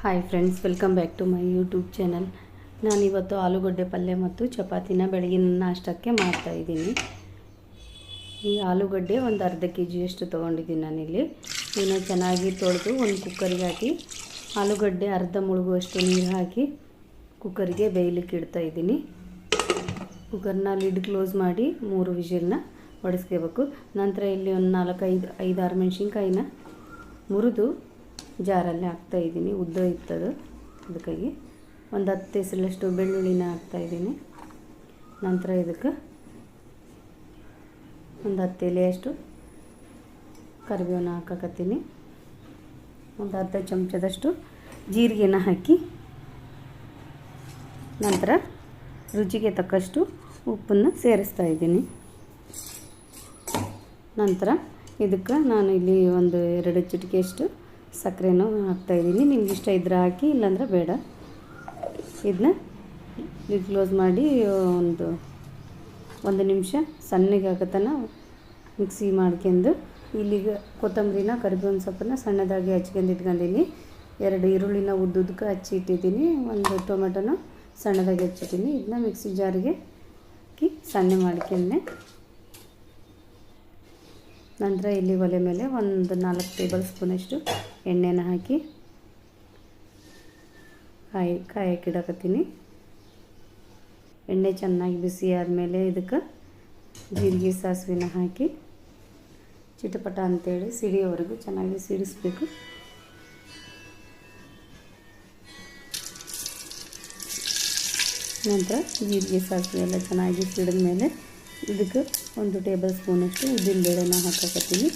Hi friends, welcome back to my YouTube channel. ನಾನಿವತ್ತು ಆಲೂಗಡ್ಡೆ ಪಲ್ಯ ಮತ್ತು ಚಪಾತಿನ ಬೆಳಗಿನ ನಾಷ್ಟಕ್ಕೆ ಮಾಡ್ತಾಯಿದ್ದೀನಿ. ಈ ಆಲೂಗಡ್ಡೆ ಒಂದು ಅರ್ಧ kg ತೊಗೊಂಡಿದ್ದೀನಿ ನಾನಿಲ್ಲಿ. ಇದನ್ನು ಚೆನ್ನಾಗಿ ತೊಳೆದು ಒಂದು ಕುಕ್ಕರಿಗೆ ಹಾಕಿ ಆಲೂಗಡ್ಡೆ ಅರ್ಧ ಮುಳುಗುವಷ್ಟು ನೀರು ಹಾಕಿ ಕುಕ್ಕರಿಗೆ ಬೇಯಲಿಕ್ಕೆ ಇಡ್ತಾಯಿದ್ದೀನಿ. ಕುಕ್ಕರ್ನ ಲಿಡ್ ಕ್ಲೋಸ್ ಮಾಡಿ 3 ವಿಷಲ್ನ ಹೊಡೆಸ್ಕೋಬೇಕು. ನಂತರ ಇಲ್ಲಿ ಒಂದು 4-5-6 ಮೆಣಸಿನ್ಕಾಯಿನ ಮುರಿದು ಜಾರಲ್ಲಿ ಹಾಕ್ತಾಯಿದ್ದೀನಿ. ಉದ್ದ ಇರ್ತದೆ, ಅದಕ್ಕಾಗಿ ಒಂದು 10 ಎಸಳಷ್ಟು ಬೆಳ್ಳುಳ್ಳಿನ ಹಾಕ್ತಾಯಿದ್ದೀನಿ. ನಂತರ ಇದಕ್ಕೆ ಒಂದು 10 ಎಲೆಯಷ್ಟು ಕರಿಬೇವನ್ನ ಹಾಕಕತ್ತೀನಿ. ಒಂದು ಅರ್ಧ ಚಮಚದಷ್ಟು ಜೀರಿಗೆನ ಹಾಕಿ ನಂತರ ರುಚಿಗೆ ತಕ್ಕಷ್ಟು ಉಪ್ಪನ್ನು ಸೇರಿಸ್ತಾಯಿದ್ದೀನಿ. ನಂತರ ಇದಕ್ಕೆ ನಾನು ಇಲ್ಲಿ ಒಂದು 2 ಚಿಟಿಕೆಯಷ್ಟು ಸಕ್ಕರೆನೂ ಹಾಕ್ತಾಯಿದ್ದೀನಿ. ನಿಮ್ಗೆ ಇಷ್ಟ ಇದ್ರೆ ಹಾಕಿ, ಇಲ್ಲಾಂದ್ರೆ ಬೇಡ. ಇದನ್ನ ಲಿಡ್ ಕ್ಲೋಸ್ ಮಾಡಿ ಒಂದು ನಿಮಿಷ ಸಣ್ಣಗೆ ಹಾಕತನ ಮಿಕ್ಸಿ ಮಾಡ್ಕೊಂಡು ಇಲ್ಲಿಗೆ ಕೊತ್ತಂಬರಿನ ಕರಿಬೇವಿನ ಸೊಪ್ಪನ್ನು ಸಣ್ಣದಾಗಿ ಹಚ್ಕೊಂಡು ಇಟ್ಕೊಂಡಿದ್ದೀನಿ. 2 ಈರುಳ್ಳಿನ ಉದ್ದುದಕ್ಕೆ ಹಚ್ಚಿ ಇಟ್ಟಿದ್ದೀನಿ. ಒಂದು ಟೊಮೆಟೊನ ಸಣ್ಣದಾಗಿ ಹಚ್ಚಿದ್ದೀನಿ. ಇದನ್ನ ಮಿಕ್ಸಿ ಜಾರಿಗೆ ಹಾಕಿ ಸಣ್ಣ ಮಾಡ್ಕೊಂಡೆ. ನಂತರ ಇಲ್ಲಿ ಒಲೆ ಮೇಲೆ ಒಂದು 4 ಟೇಬಲ್ ಸ್ಪೂನಷ್ಟು ಎಣ್ಣೆನ ಹಾಕಿ ಕಾಯಕ್ಕಿಡಕತ್ತೀನಿ. ಎಣ್ಣೆ ಚೆನ್ನಾಗಿ ಬಿಸಿ ಆದಮೇಲೆ ಇದಕ್ಕೆ ಜೀರಿಗೆ ಸಾಸಿವೆನ ಹಾಕಿ ಚಿಟಪಟ ಅಂತೇಳಿ ಸಿಡಿಯೋವರೆಗೂ ಚೆನ್ನಾಗಿ ಸಿಡಿಸ್ಬೇಕು. ನಂತರ ಜೀರಿಗೆ ಸಾಸಿವೆ ಎಲ್ಲ ಚೆನ್ನಾಗಿ ಸಿಡಿದ ಮೇಲೆ ಇದಕ್ಕೆ 1 ಟೇಬಲ್ ಸ್ಪೂನಷ್ಟು ಉದ್ದಿನಬೇಳೆನ ಹಾಕಕತ್ತೀನಿ.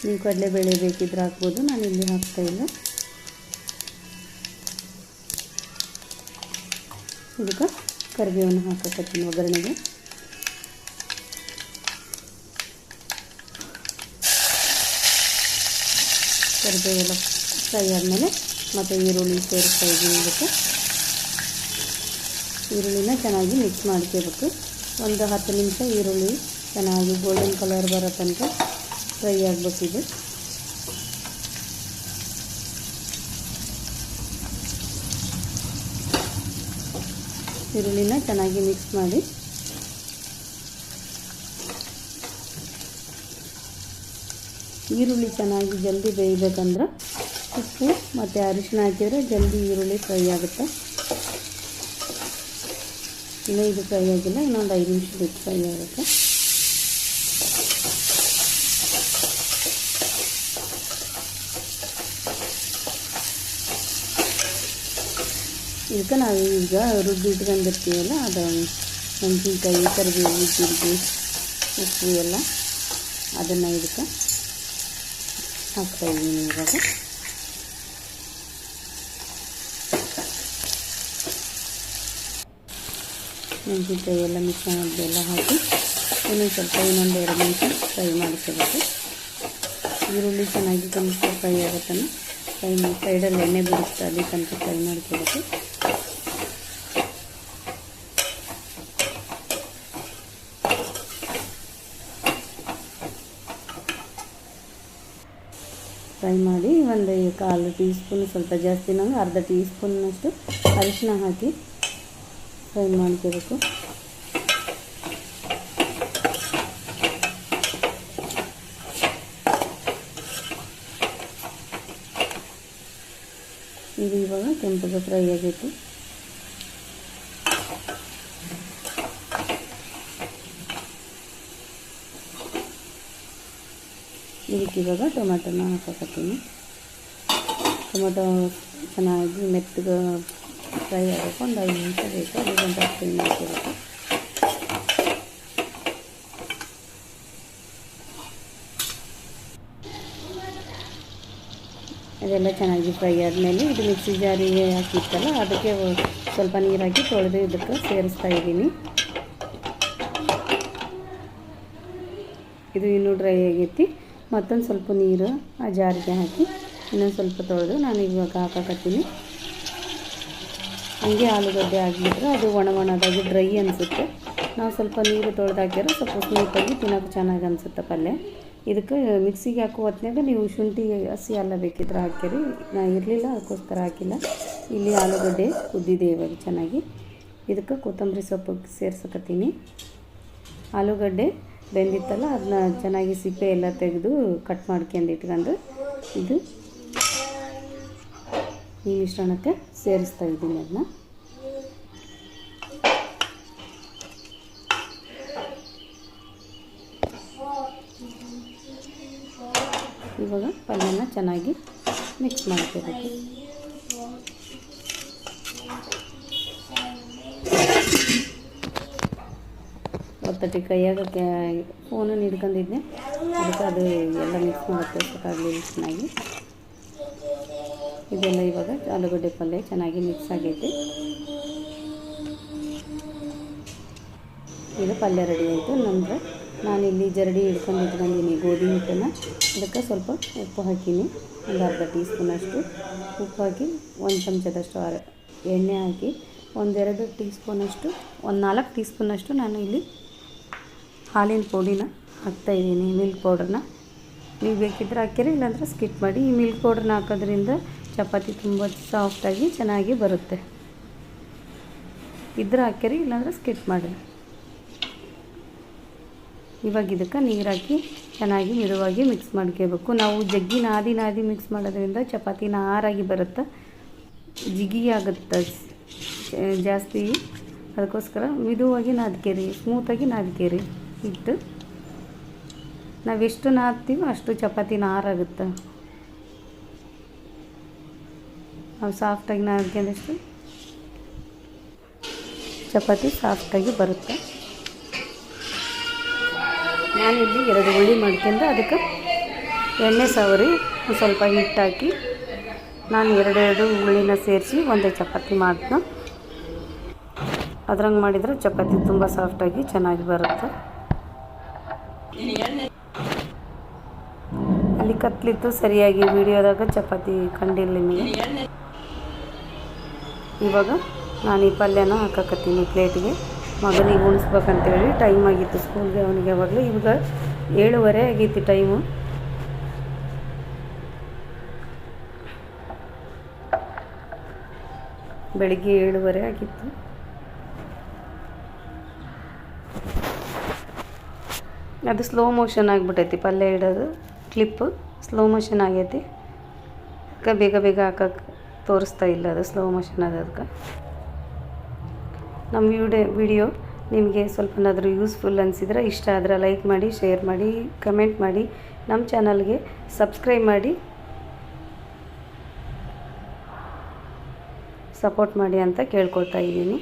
ನೀವು ಕಡಲೆಬೇಳೆ ಬೇಕಿದ್ರೆ ಹಾಕ್ಬೋದು, ನಾನು ಇಲ್ಲಿ ಹಾಕ್ತಾಯಿಲ್ಲ. ಇದಕ್ಕೆ ಕರಿಬೇವನ್ನು ಹಾಕಕತ್ತೀನಿ ಒಗ್ಗರಣೆಗೆ. ಕರಿಬೇವೆಲ್ಲ ಫ್ರೈ ಆದಮೇಲೆ ಮತ್ತು ಈರುಳ್ಳಿ ಸೇರಿಸ್ತಾಯಿದ್ದೀನಿ. ಇದಕ್ಕೆ ಈರುಳ್ಳಿನ ಚೆನ್ನಾಗಿ ಮಿಕ್ಸ್ ಮಾಡ್ಕೋಬೇಕು. ಒಂದು 10 ನಿಮಿಷ ಈರುಳ್ಳಿ ಚೆನ್ನಾಗಿ ಗೋಲ್ಡನ್ ಕಲರ್ ಬರೋ ತನಕ ಫ್ರೈ ಆಗಬೇಕಿದೆ. ಈರುಳ್ಳಿನ ಚೆನ್ನಾಗಿ ಮಿಕ್ಸ್ ಮಾಡಿ ಈರುಳ್ಳಿ ಚೆನ್ನಾಗಿ ಜಲ್ದಿ ಬೇಯಬೇಕಂದ್ರೆ ಉಪ್ಪು ಮತ್ತು ಅರಿಶಿನ ಹಾಕಿದರೆ ಜಲ್ದಿ ಈರುಳ್ಳಿ ಫ್ರೈ ಆಗುತ್ತೆ. ಇನ್ನೂ ಇದು ಫ್ರೈ ಆಗಿಲ್ಲ, ಇನ್ನೊಂದು 5 ನಿಮಿಷ ಬಿಟ್ಟು ಫ್ರೈ ಆಗುತ್ತೆ. ಇದಕ್ಕೆ ನಾವು ಈಗ ರುಬ್ಬಿ ಇಟ್ಕೊಂಡಿರ್ತೀವಲ್ಲ, ಅದು ಮೆಣಸಿನ್ಕಾಯಿ, ಕರಿಬೇವು, ಜೀರಿಗೆ, ಉಪ್ಪು ಎಲ್ಲ ಅದನ್ನು ಇದಕ್ಕೆ ಹಾಕ್ತಾಯಿದ್ದೀನಿ. ಇವಾಗ ಮೆಣಸಿನ್ಕಾಯಿ ಎಲ್ಲ ಮಿಕ್ಸ್ ಮಾಡೋದೆಲ್ಲ ಹಾಕಿ ಇನ್ನೊಂದು 2 ನಿಮಿಷ ಫ್ರೈ ಮಾಡ್ಕೋಬೇಕು. ಈರುಳ್ಳಿ ಚೆನ್ನಾಗಿ ಕಮ್ಮಿ ಫ್ರೈ ಆಗುತ್ತಲ್ಲ, ಸೈಡಲ್ಲಿ ಎಣ್ಣೆ ಬಿಡುತ್ತೆ, ಅಲ್ಲಿ ತನಕ ಫ್ರೈ ಮಾಡ್ಕೋಬೇಕು. ಫ್ರೈ ಮಾಡಿ ಒಂದು 1/4 ಟೀ ಸ್ಪೂನ್, ಸ್ವಲ್ಪ ಜಾಸ್ತಿ ನಂಗೆ ಅರ್ಧ ಟೀ ಸ್ಪೂನ್ನಷ್ಟು ಅರಿಶಿನ ಹಾಕಿ ಫ್ರೈ ಮಾಡ್ಕೋಬೇಕು. ಇದು ಇವಾಗ ಕೆಂಪಗೆ ಫ್ರೈ ಆಗೈತೆ. ಇದಕ್ಕೆ ಇವಾಗ ಟೊಮೆಟೊನ ಹಾಕಕತ್ತೀನಿ. ಟೊಮೆಟೊ ಚೆನ್ನಾಗಿ ಮೆತ್ತಗೆ ಫ್ರೈ ಆಗಬೇಕು. ಒಂದು 5 ನಿಮಿಷ ಬೇಕು, ಅದಕ್ಕೊಂದು ಫ್ರೈ ಮಾಡ್ಕೋಬೇಕು. ಅದೆಲ್ಲ ಚೆನ್ನಾಗಿ ಫ್ರೈ ಆದಮೇಲೆ ಇದು ಮಿಕ್ಸಿ ಜಾರಿಗೆ ಹಾಕಿತ್ತಲ್ಲ, ಅದಕ್ಕೆ ಸ್ವಲ್ಪ ನೀರು ಹಾಕಿ ತೊಳೆದು ಇದಕ್ಕೆ ಸೇರಿಸ್ತಾ ಇದ್ದೀನಿ. ಇದು ಇನ್ನೂ ಡ್ರೈ ಆಗೈತಿ. ಮತ್ತೊಂದು ಸ್ವಲ್ಪ ನೀರು ಆ ಜಾರಿಗೆ ಹಾಕಿ ಇನ್ನೊಂದು ಸ್ವಲ್ಪ ತೊಳೆದು ನಾನು ಇವಾಗ ಹಾಕಕತ್ತೀನಿ. ಹಂಗೆ ಆಲೂಗಡ್ಡೆ ಆಗಿಬಿಟ್ರೆ ಅದು ಒಣದಾಗಿ ಡ್ರೈ ಅನಿಸುತ್ತೆ. ನಾವು ಸ್ವಲ್ಪ ನೀರು ತೊಳೆದು ಹಾಕಿದ್ರೆ ಸ್ವಲ್ಪ ಸ್ಮೂತಾಗಿ ತಿನ್ನೋಕೆ ಚೆನ್ನಾಗಿ ಅನಿಸುತ್ತೆ ಪಲ್ಯ. ಇದಕ್ಕೆ ಮಿಕ್ಸಿಗೆ ಹಾಕೋ ಹೊತ್ನಾಗ ನೀವು ಶುಂಠಿ ಹಸಿ ಅಲ್ಲ ಬೇಕಿದ್ರೆ ಹಾಕಿರಿ. ನಾ ಇರಲಿಲ್ಲ ಅದಕ್ಕೋಸ್ಕರ ಹಾಕಿಲ್ಲ. ಇಲ್ಲಿ ಆಲೂಗಡ್ಡೆ ಕುದ್ದಿದೆ ಇವಾಗ ಚೆನ್ನಾಗಿ. ಇದಕ್ಕೆ ಕೊತ್ತಂಬರಿ ಸೊಪ್ಪು ಸೇರ್ಸಕತ್ತೀನಿ. ಆಲೂಗಡ್ಡೆ ಬೆಂದಿತ್ತಲ್ಲ ಅದನ್ನ ಚೆನ್ನಾಗಿ ಸಿಪ್ಪೆ ಎಲ್ಲ ತೆಗೆದು ಕಟ್ ಮಾಡ್ಕೊಂಡು ಇಟ್ಕೊಂಡು ಇದು ಈ ಮಿಶ್ರಣಕ್ಕೆ ಸೇರಿಸ್ತಾ ಇದ್ದೀನಿ. ಅದನ್ನ ಇವಾಗ ಪಲ್ಯನ ಚೆನ್ನಾಗಿ ಮಿಕ್ಸ್ ಮಾಡ್ಕೋಬೇಕು. ಒತ್ತಟಿ ಕೈಯಾಗ ಫೋನನ್ನು ಹಿಡ್ಕೊಂಡಿದ್ದೆ, ಅದಕ್ಕೆ ಅದು ಎಲ್ಲ ಮಿಕ್ಸ್ ಮಾಡೋಕ್ಕಾಗಲಿಲ್ಲ ಚೆನ್ನಾಗಿ. ಇದೆಲ್ಲ ಇವಾಗ ಆಲೂಗಡ್ಡೆ ಪಲ್ಯ ಚೆನ್ನಾಗಿ ಮಿಕ್ಸ್ ಆಗೈತೆ. ಈಗ ಪಲ್ಯ ರೆಡಿ ಆಯಿತು. ನಂತರ ನಾನಿಲ್ಲಿ ಜರಡಿ ಹಿಡ್ಕೊಂಡು ಇಟ್ಕೊಂಡಿನಿ ಗೋಧಿ ಹಿಟ್ಟನ್ನು. ಅದಕ್ಕೆ ಸ್ವಲ್ಪ ಉಪ್ಪು ಹಾಕೀನಿ, ಒಂದು ಅರ್ಧ ಟೀ ಸ್ಪೂನಷ್ಟು ಉಪ್ಪು ಹಾಕಿ, 1 ಚಮಚದಷ್ಟು ಎಣ್ಣೆ ಹಾಕಿ, 1-2 ಟೀ ಸ್ಪೂನಷ್ಟು 4 ಟೀ ಸ್ಪೂನಷ್ಟು ನಾನು ಇಲ್ಲಿ ಹಾಲಿನ ಪುಡಿನ ಹಾಕ್ತಾಯಿದ್ದೀನಿ, ಮಿಲ್ಕ್ ಪೌಡ್ರನ್ನ. ನೀವು ಬೇಕಿದ್ರೆ ಹಾಕಿರಿ, ಇಲ್ಲಾಂದ್ರೆ ಸ್ಕಿಪ್ ಮಾಡಿ. ಈ ಮಿಲ್ಕ್ ಪೌಡ್ರನ್ನ ಹಾಕೋದ್ರಿಂದ ಚಪಾತಿ ತುಂಬ ಸಾಫ್ಟಾಗಿ ಚೆನ್ನಾಗಿ ಬರುತ್ತೆ. ಇದ್ರೆ ಹಾಕಿರಿ, ಇಲ್ಲಾಂದ್ರೆ ಸ್ಕಿಪ್ ಮಾಡಿ. ಇವಾಗ ಇದಕ್ಕೆ ನೀರು ಹಾಕಿ ಚೆನ್ನಾಗಿ ಮಿದುವಾಗಿ ಮಿಕ್ಸ್ ಮಾಡ್ಕೋಬೇಕು. ನಾವು ಜಗ್ಗಿ ನಾದಿ ಮಿಕ್ಸ್ ಮಾಡೋದ್ರಿಂದ ಚಪಾತಿ ನಾರಾಗಿ ಬರುತ್ತೆ, ಜಿಗಿ ಆಗುತ್ತೆ ಜಾಸ್ತಿ. ಅದಕ್ಕೋಸ್ಕರ ಮಿದುವಾಗಿ ನಾದ್ಕೇರಿ, ಸ್ಮೂತಾಗಿ ನಾದ್ಕೇರಿ ಹಿಟ್ಟು. ನಾವೆಷ್ಟು ನಾದ್ತೀವೋ ಅಷ್ಟು ಚಪಾತಿ ನಾರಾಗುತ್ತೆ. ನಾವು ಸಾಫ್ಟಾಗಿ ನಾದ್ಕೊಂಡಷ್ಟು ಚಪಾತಿ ಸಾಫ್ಟಾಗಿ ಬರುತ್ತೆ. ನಾನಿಲ್ಲಿ 2 ಉಳ್ಳಿ ಮಾಡ್ಕೊಂಡು ಅದಕ್ಕೆ ಎಣ್ಣೆ ಸವರಿ ಸ್ವಲ್ಪ ಹಿಟ್ಟು ಹಾಕಿ ನಾನು 2 ಉಳ್ಳಿನ ಸೇರಿಸಿ ಒಂದೇ ಚಪಾತಿ ಮಾಡ್ತೀನಿ. ಅದ್ರಂಗೆ ಮಾಡಿದರೆ ಚಪಾತಿ ತುಂಬ ಸಾಫ್ಟಾಗಿ ಚೆನ್ನಾಗಿ ಬರುತ್ತೆ. ಅಲ್ಲಿ ಕತ್ಲಿತ್ತು ಸರಿಯಾಗಿ ವಿಡಿಯೋದಾಗ ಚಪಾತಿ ಕಂಡಿಲ್ಲ ನಿಮಗೆ. ಇವಾಗ ನಾನು ಈ ಪಲ್ಯನ ಹಾಕಕತ್ತೀನಿ ಪ್ಲೇಟಿಗೆ. ಮಗನಿಗೆ ಉಣಿಸ್ಬೇಕಂತೇಳಿ ಟೈಮ್ ಆಗಿತ್ತು ಸ್ಕೂಲ್ಗೆ ಅವನಿಗೆ. ಯಾವಾಗಲೂ ಇವಾಗ 7:30 ಆಗೈತಿ ಟೈಮು. ಬೆಳಿಗ್ಗೆ 7:30 ಆಗಿತ್ತು. ಅದು ಸ್ಲೋ ಮೋಷನ್ ಆಗಿಬಿಟ್ಟೈತಿ ಪಲ್ಯ ಇಡೋದು. ಕ್ಲಿಪ್ಪು ಸ್ಲೋ ಮೋಷನ್ ಆಗೈತಿ. ಅದಕ್ಕೆ ಬೇಗ ಹಾಕಕ್ಕೆ ತೋರಿಸ್ತಾ ಇಲ್ಲ, ಅದು ಸ್ಲೋ ಮೋಷನ್ ಅದಕ್ಕೆ. ನಮ್ಮ ವಿಡಿಯೋ ನಿಮಗೆ ಸ್ವಲ್ಪನಾದರೂ ಯೂಸ್ಫುಲ್ ಅನಿಸಿದ್ರೆ, ಇಷ್ಟ ಆದರೆ ಲೈಕ್ ಮಾಡಿ, ಶೇರ್ ಮಾಡಿ, ಕಮೆಂಟ್ ಮಾಡಿ, ನಮ್ಮ ಚಾನಲ್ಗೆ ಸಬ್ಸ್ಕ್ರೈಬ್ ಮಾಡಿ ಸಪೋರ್ಟ್ ಮಾಡಿ ಅಂತ ಕೇಳ್ಕೊಳ್ತಾ ಇದ್ದೀನಿ.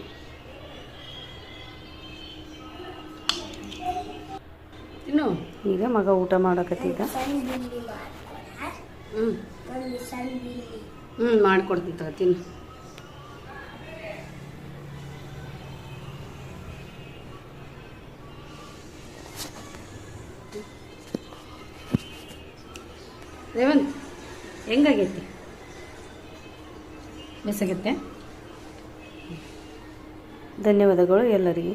ಈಗ ಮಗ ಊಟ ಮಾಡಕತ್ತಿದ್ದ. ಮಾಡಿಕೊಡ್ತೀನಿ ತಿನ್ನು. ರೇವಂತ್ ಹೆಂಗಾಗೈತಿ? ಬೇಸಾಗೈತೆ. ಧನ್ಯವಾದಗಳು ಎಲ್ಲರಿಗೆ.